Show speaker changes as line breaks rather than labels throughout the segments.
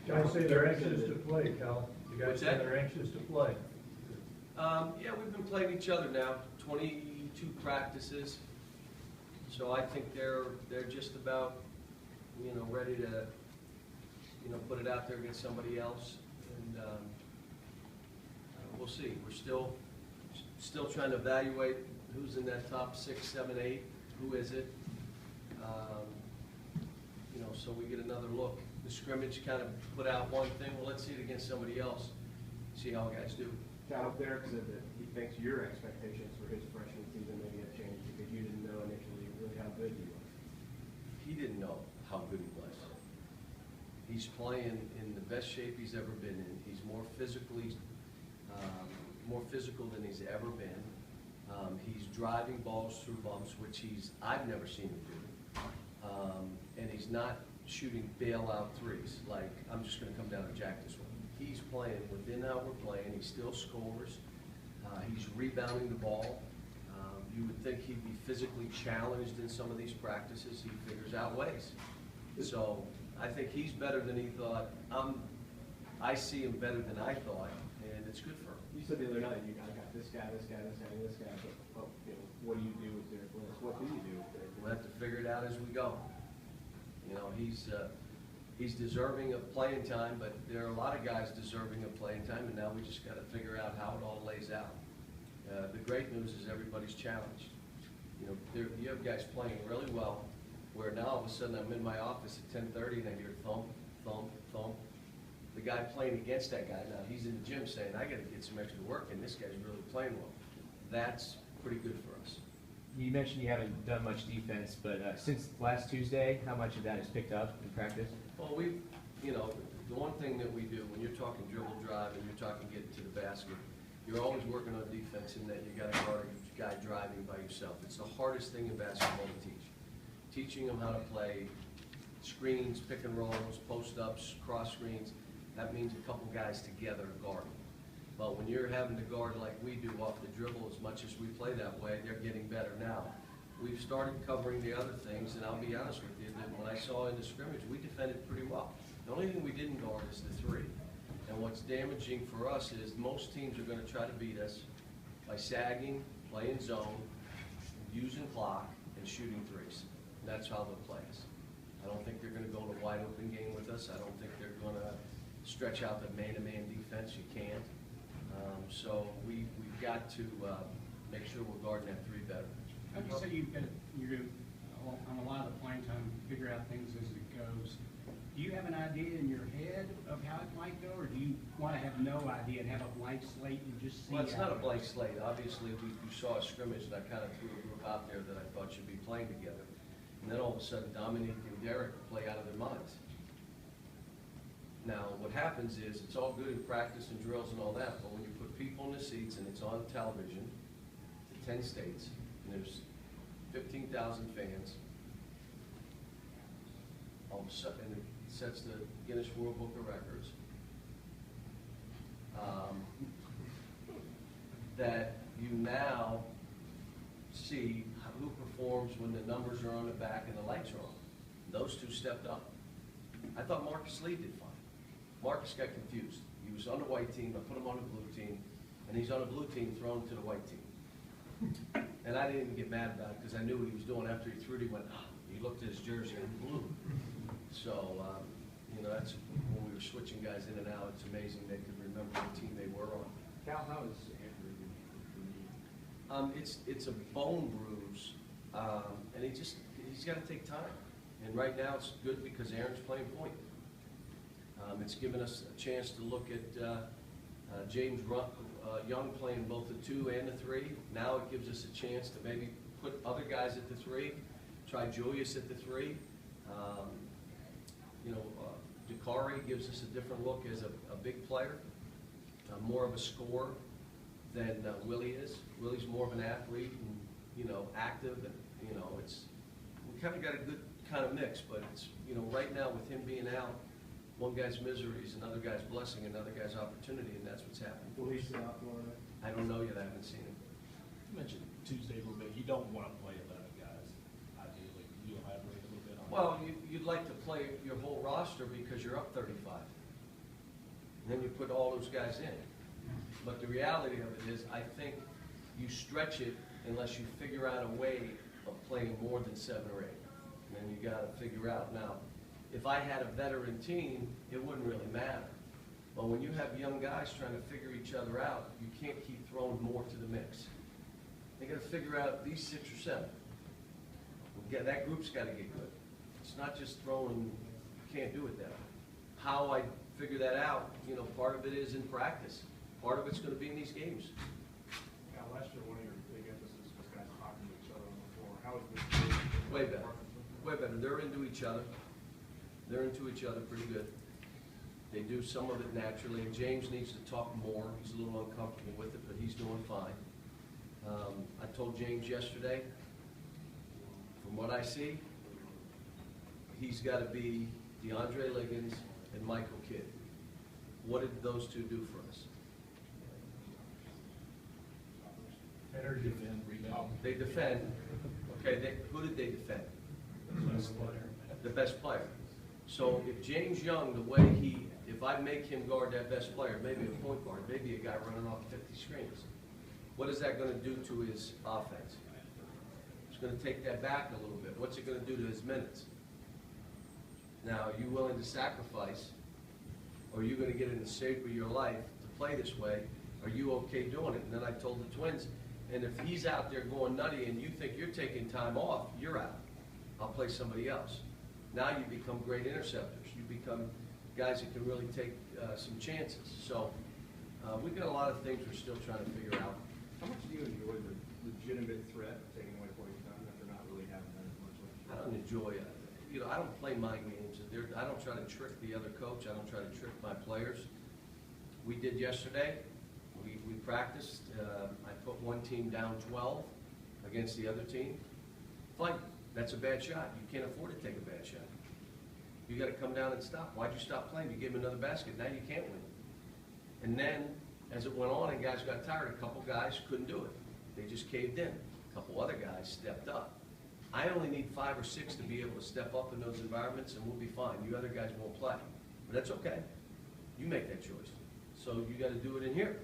Guys say they're anxious to play, Cal. The guys say they're anxious to play.
Yeah, we've been playing each other now, 22 practices. So I think they're just about, ready to, put it out there against somebody else. And we'll see. We're still trying to evaluate who's in that top 6, 7, 8. Who is it? So we get another look. The scrimmage kind of put out one thing. Well, let's see it against somebody else. See how guys do.
Cal Derek said that he thinks your expectations for his freshman season maybe have changed because you didn't know initially really how good you were.
He didn't know how good he was. He's playing in the best shape he's ever been in. He's more physical than he's ever been. He's driving balls through bumps, which I've never seen him do. And he's not shooting bailout threes, like I'm just going to come down and jack this one. He's playing within how we're playing. He still scores. He's rebounding the ball. You would think he'd be physically challenged in some of these practices. He figures out ways. So I think he's better than he thought. I see him better than I thought, and it's good for him.
You said the other night I got this guy, this guy, this guy, and this guy. But what do you do with Derek Willis? What do you do with Derek Willis?
We'll have to figure it out as we go. He's deserving of playing time, but there are a lot of guys deserving of playing time, and now we just got to figure out how it all lays out. The great news is everybody's challenged. You have guys playing really well, where now all of a sudden I'm in my office at 10:30 and I hear thump, thump, thump. The guy playing against that guy, now he's in the gym saying, I got to get some extra work, and this guy's really playing well. That's pretty good for us.
You mentioned you haven't done much defense, but since last Tuesday, how much of that is picked up in practice?
Well, the one thing that we do when you're talking dribble drive and you're talking getting to the basket, you're always working on defense in that you got to guard a guy driving by yourself. It's the hardest thing in basketball to teach. Teaching them how to play screens, pick and rolls, post-ups, cross screens, that means a couple guys together guarding. But when you're having to guard like we do off the dribble, as much as we play that way, they're getting better now. We've started covering the other things, and I'll be honest with you, that when I saw in the scrimmage, we defended pretty well. The only thing we didn't guard is the three. And what's damaging for us is most teams are going to try to beat us by sagging, playing zone, using clock, and shooting threes. And that's how they'll play us. I don't think they're going to go to a wide open game with us. I don't think they're going to stretch out the man-to-man defense. You can't. So we've got to make sure we're guarding that three better.
How do you say you're going to, on a lot of the playing time, figure out things as it goes? Do you have an idea in your head of how it might go, or do you want to have no idea and have a blank slate and just see?
Well, it's not a blank slate. Obviously, we saw a scrimmage, and I kind of threw a group out there that I thought should be playing together. And then all of a sudden, Dominique and Derek play out of their minds. Now, what happens is, it's all good in practice and drills and all that, but when you put people in the seats and it's on television to 10 states, and there's 15,000 fans, all of a sudden, and it sets the Guinness World Book of Records, that you now see who performs when the numbers are on the back and the lights are on. Those two stepped up. I thought Marcus Lee did fine. Marcus got confused. He was on the white team, I put him on the blue team, and he's on the blue team thrown to the white team. And I didn't even get mad about it because I knew what he was doing. After he threw it, he went, he looked at his jersey and blue. So, that's when we were switching guys in and out. It's amazing they could remember the team they were on.
Cal, how is Andrew doing?
It's a bone bruise, and he's got to take time. And right now it's good because Aaron's playing point. It's given us a chance to look at James Young playing both the 2 and the 3. Now it gives us a chance to maybe put other guys at the 3, try Julius at the 3. Calipari gives us a different look as a big player, more of a scorer than Willie is. Willie's more of an athlete and active, and we kind of got a good kind of mix. But it's right now with him being out, one guy's misery is another guy's blessing, another guy's opportunity, and that's what's happening.
Will he sit out Florida?
I don't know yet. I haven't seen him.
You mentioned Tuesday a little bit. You don't want to play 11 guys, ideally. Can you elaborate a little bit on that?
Well, you'd like to play your whole roster because you're up 35. and then you put all those guys in. But the reality of it is, I think you stretch it unless you figure out a way of playing more than 7 or 8. And then you got to figure out, now, if I had a veteran team, it wouldn't really matter. But when you have young guys trying to figure each other out, you can't keep throwing more to the mix. They got to figure out these 6 or 7. That group's got to get good. It's not just throwing, you can't do it that way. How I figure that out, you know, part of it is in practice. Part of it's going to be in these games.
Yeah, last year, one of your big emphasis was guys talking to each other on the floor. How is this group?
Way better. Way better. They're into each other. They're into each other pretty good. They do some of it naturally, and James needs to talk more. He's a little uncomfortable with it, but he's doing fine. I told James yesterday, from what I see, he's got to be DeAndre Liggins and Michael Kidd. What did those two do for us?
Energy.
They defend. Okay, who did they defend? The best player. So if James Young, the way if I make him guard that best player, maybe a point guard, maybe a guy running off 50 screens, what is that going to do to his offense? It's going to take that back a little bit. What's it going to do to his minutes? Now, are you willing to sacrifice, or are you going to get in the shape of your life to play this way? Are you okay doing it? And then I told the Twins, and if he's out there going nutty and you think you're taking time off, you're out. I'll play somebody else. Now you become great interceptors. You become guys that can really take some chances. So we've got a lot of things we're still trying to figure out.
How much do you enjoy the legitimate threat of taking away what he's done after not really having that as much?
I don't enjoy it. You know, I don't play mind games. I don't try to trick the other coach. I don't try to trick my players. We did yesterday. We practiced. I put one team down 12 against the other team. Fight. That's a bad shot. You can't afford to take a bad shot. You got to come down and stop. Why'd you stop playing? You gave him another basket. Now you can't win. And then, as it went on and guys got tired, a couple guys couldn't do it. They just caved in. A couple other guys stepped up. I only need 5 or 6 to be able to step up in those environments, and we'll be fine. You other guys won't play. But that's okay. You make that choice. So you got to do it in here.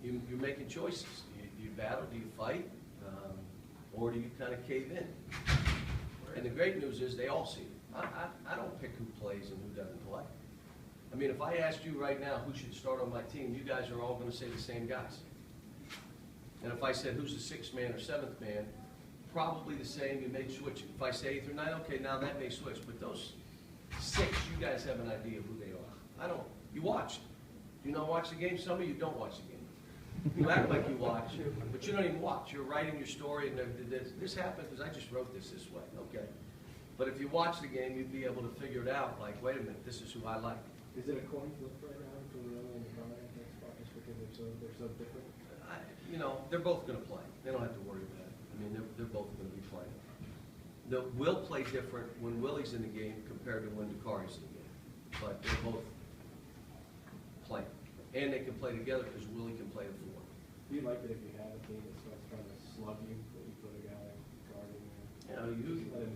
You're making choices. Do you battle? Do you fight? Or do you kind of cave in? And the great news is they all see it. I don't pick who plays and who doesn't play. I mean, if I asked you right now who should start on my team, you guys are all going to say the same guys. And if I said who's the 6th man or 7th man, probably the same. You may switch. If I say 8th or 9th, okay, now that may switch. But those 6, you guys have an idea of who they are. I don't. You watch. Do you not watch the game? Some of you don't watch the game. You act like you watch, but you don't even watch. You're writing your story, and this happened because I just wrote this way. Okay. But if you watch the game, you'd be able to figure it out. Like, wait a minute, this is who I like.
Is it a coin flip right now between Roma and Calipari next spot just because they're so different?
You know, they're both going to play. They don't have to worry about it. I mean, they're both going to be playing. We'll play different when Willie's in the game compared to when Dakari's in the game. But they're both playing. And they can play together because Willie can play the 4.
Do you like it if you have a team that starts trying to slug you, that you put a guy guarding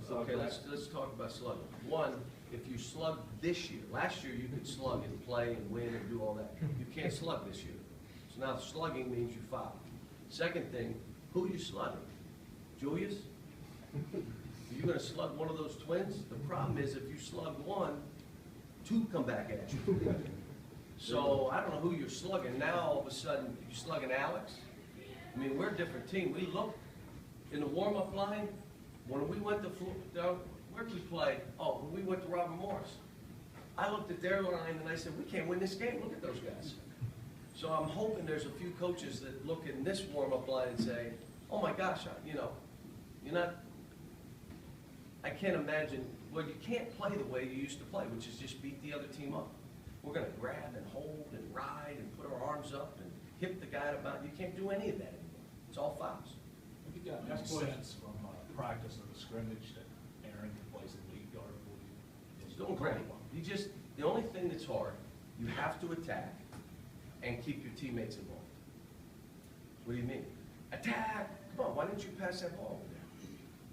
there?
Okay, let's talk about slugging. One, if you slug this year, last year you could slug and play and win and do all that. You can't slug this year. So now slugging means you foul. Second thing, who are you slugging? Julius? Are you going to slug one of those twins? The problem is if you slug one, 2 come back at you. So I don't know who you're slugging. Now all of a sudden you're slugging Alex. I mean, we're a different team. We look in the warm-up line. When we went to where'd we play? Oh, when we went to Robert Morris. I looked at their line and I said, we can't win this game. Look at those guys. So I'm hoping there's a few coaches that look in this warm-up line and say, oh my gosh, you're not. I can't imagine. Well, you can't play the way you used to play, which is just beat the other team up. We're going to grab and hold and ride and put our arms up and hit the guy about. You can't do any of that anymore. It's all fouls.
Have you got any sense from practice of the scrimmage that Aaron plays the lead guard for you?
He's doing great. The only thing that's hard, you have to attack and keep your teammates involved. What do you mean? Attack! Come on, why didn't you pass that ball over there?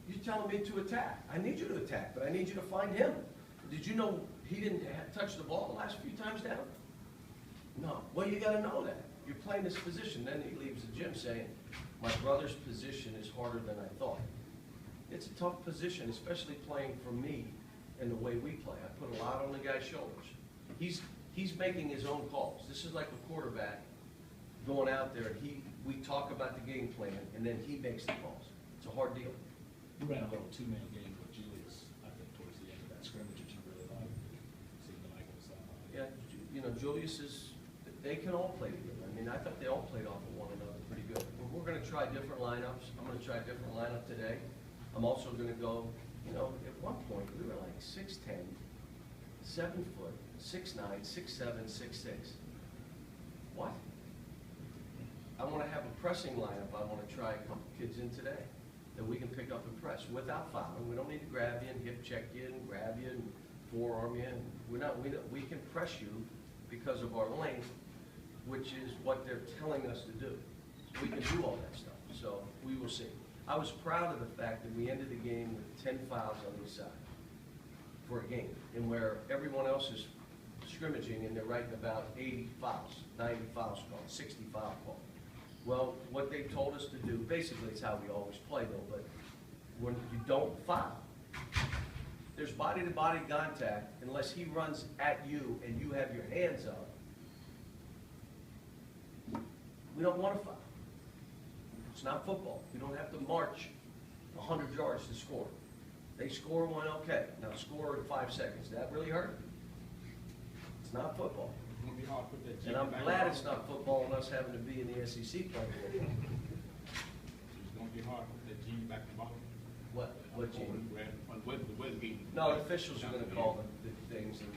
You're telling me to attack. I need you to attack, but I need you to find him. Did you know he didn't touch the ball the last few times down? No, well, you gotta know that. You're playing this position, then he leaves the gym saying, my brother's position is harder than I thought. It's a tough position, especially playing for me and the way we play. I put a lot on the guy's shoulders. He's making his own calls. This is like a quarterback going out there, we talk about the game plan, and then he makes the calls. It's a hard deal.
You ran a little two-man game with Julius, I think, towards the end of that scrimmage that you really liked. Seemed like it was,
Yeah, you know, Julius is, they can all play together. I mean, I thought they all played off of one another pretty good. We're gonna try different lineups. I'm gonna try a different lineup today. I'm also gonna go, you know, at one point, we were like 6'10", 7 foot, 6'9", 6'7", 6'6". What? I wanna have a pressing lineup. I wanna try a couple kids in today that we can pick up and press without fouling. We don't need to grab you and hip check you and grab you and forearm you. We can press you because of our length, which is what they're telling us to do. We can do all that stuff, so we will see. I was proud of the fact that we ended the game with 10 fouls on the side for a game, and where everyone else is scrimmaging and they're writing about 80 fouls, 90 fouls called, 60 foul called. Well, what they told us to do, basically it's how we always play though, but when you don't foul, there's body-to-body contact unless he runs at you and you have your hands up. We don't want to foul. It's not football. You don't have to march 100 yards to score. They score one, okay. Now score in 5 seconds. That really hurt. It's not football.
It's gonna be hard to put that
And
genie
I'm
back
glad
in
it's
the ball.
not football and us having to be in the SEC playing.
It's gonna be hard to put that genie back in the bottle.
What genie?
On the game.
No, the officials are gonna call the things and